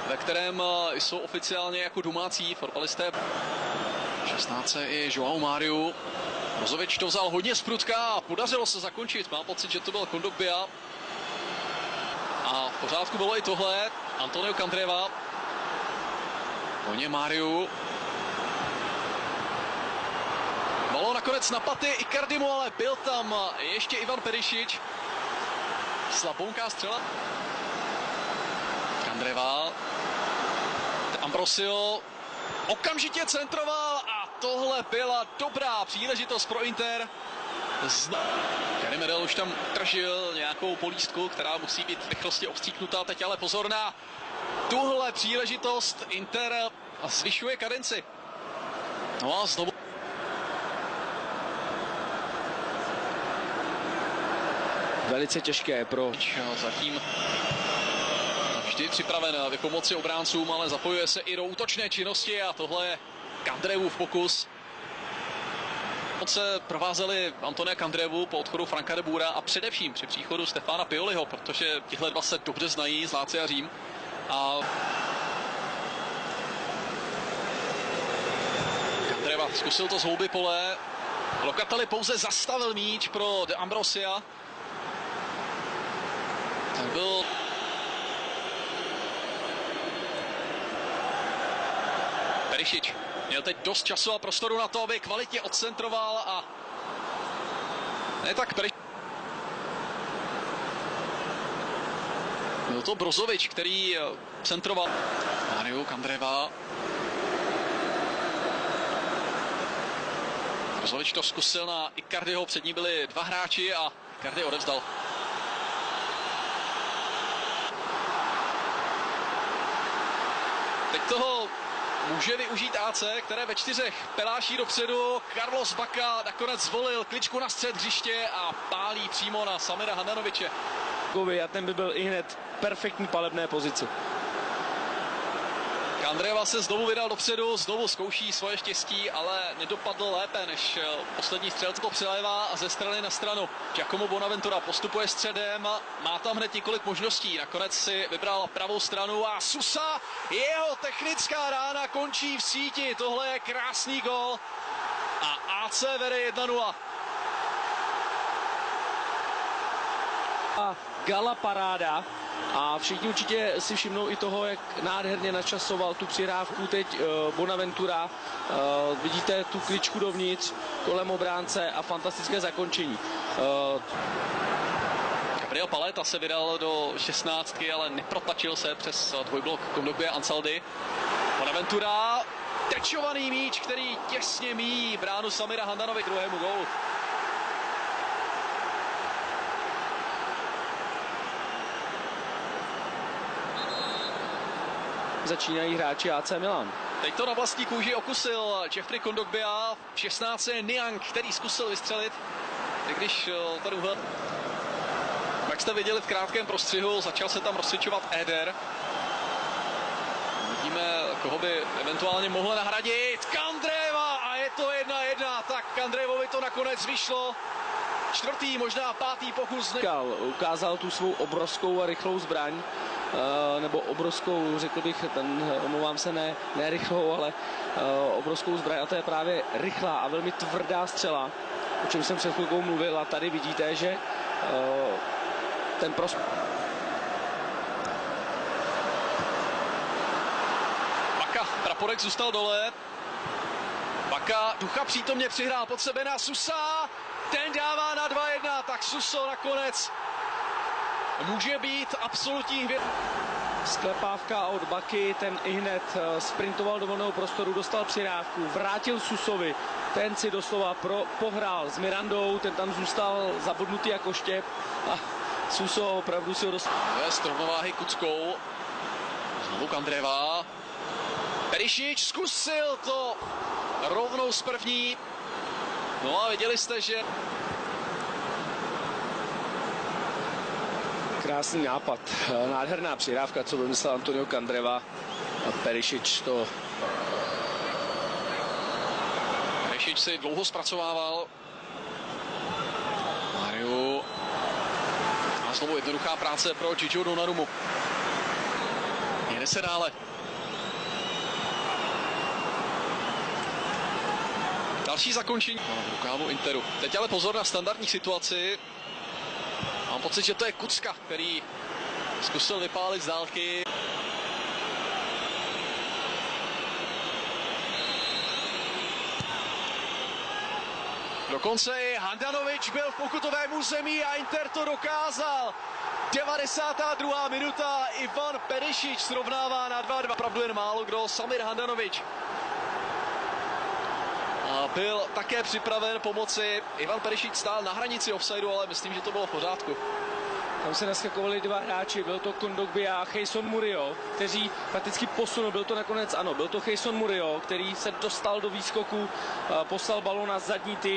ve kterém jsou oficiálně jako domácí fotbalisté. 16. i João Mário. Brozovič to vzal hodně z prutka a podařilo se zakončit. Mám pocit, že to byl Kondogbia. A v pořádku bylo i tohle. Antonio Candreva. Honě Máriu. Malo nakonec na paty Icardimu, ale byl tam ještě Ivan Perišič. Slabonká střela. Candreva. Ambrosio okamžitě centroval a tohle byla dobrá příležitost pro Inter. Gary Medel už tam držil nějakou polístku, která musí být v rychlosti obstříknutá. Teď ale pozor na tuhle příležitost. Inter zvyšuje kadenci. No a znovu. Velice těžké pro... Zatím vždy připraven vypomoci obráncům, ale zapojuje se i do útočné činnosti a tohle je Candrevův pokus. Se provázeli Antonia Candrevu po odchodu Franka de Boera a především při příchodu Stefana Pioliho, protože tihle dva se dobře znají z Lazia Řím. A Candreva zkusil to z houby pole. Locatelli pouze zastavil míč pro De Ambrosia. Ten byl... Perišič měl teď dost času a prostoru na to, aby kvalitně odcentroval a... Ne tak Perišič. Byl to Brozovič, který centroval. Mário Candreva. Brozovič to zkusil na Icardiho, před ní byli dva hráči a Icardi odevzdal. Teď toho může využít AC, které ve 4 peláší dopředu. Carlos Bacca nakonec zvolil kličku na střed hřiště a pálí přímo na Samira Handanoviče. A ten by byl i hned perfektní palebné pozici. Candreva se znovu vydal dopředu, znovu zkouší svoje štěstí, ale nedopadl lépe než poslední střelec. To přelévá ze strany na stranu. Giacomo Bonaventura postupuje středem, má tam hned několik možností. Nakonec si vybral pravou stranu a Sousa, jeho technická rána končí v síti. Tohle je krásný gol a AC vede 1-0. A gala paráda. A všichni určitě si všimnou i toho, jak nádherně načasoval tu přihrávku teď Bonaventura. Vidíte tu kličku dovnitř kolem obránce a fantastické zakončení. Gabriel Paleta se vydal do 16, ale neprotačil se přes dvojblok Kondogbia Ansaldi. Bonaventura, tečovaný míč, který těsně míjí bránu Samira Handanovi k druhému gólu. Začínají hráči AC Milan. Teď to na vlastní kůži okusil Jeffrey Kondogbia. V 16 je Niang, který zkusil vystřelit, i když ten úhel. Jak jste viděli v krátkém prostřihu, začal se tam rozsvičovat Éder. Vidíme, koho by eventuálně mohl nahradit. Candreva a je to 1-1. Tak Candrevovi to nakonec vyšlo. 4., možná 5. pokus. Ukázal tu svou obrovskou a rychlou zbraň. Nebo obrovskou, řekl bych, omlouvám se, ne rychlou, ale obrovskou zbraň, a to je právě rychlá a velmi tvrdá střela, o čem jsem před chvilkou mluvil, a tady vidíte, že ten Bacca, praporek zůstal dole. Bacca ducha přítomně přihrál pod sebe na Sousa, ten dává na 2-1, tak Suso nakonec může být absolutní hvězdou. Sklepávka od Baky, ten ihned sprintoval do volného prostoru, dostal přihrávku, vrátil Susovi, ten si doslova pohrál s Mirandou, ten tam zůstal zabodnutý jako štěp a Suso opravdu si ho dostal. Z rovnováhy Kuckou, znovu Candreva, Perišič zkusil to rovnou z první, no a viděli jste, že... Krásný nápad, nádherná přihrávka, co vymyslel Antonio Candreva, a Perišič to... Perišič si dlouho zpracovával. Máriu. A znovu jednoduchá práce pro Gigio Donnarummu. Jede se dále. Další zakončení v rukávu Interu. Teď ale pozor na standardní situaci. Mám pocit, že to je Kucka, který zkusil vypálit z dálky. Dokonce i Handanovič byl v pokutovém území a Inter to dokázal. 92. minuta, Ivan Perišić srovnává na 2-2. Opravdu jen málo kdo, Samir Handanovič. A byl také připraven pomoci. Ivan Perišić stál na hranici offsideu, ale myslím, že to bylo v pořádku. Tam se naskakovali dva hráči, byl to Kondogbia a Jason Murillo, kteří prakticky posunul, byl to nakonec, ano, byl to Jason Murillo, který se dostal do výskoku, poslal balón na zadní tyč.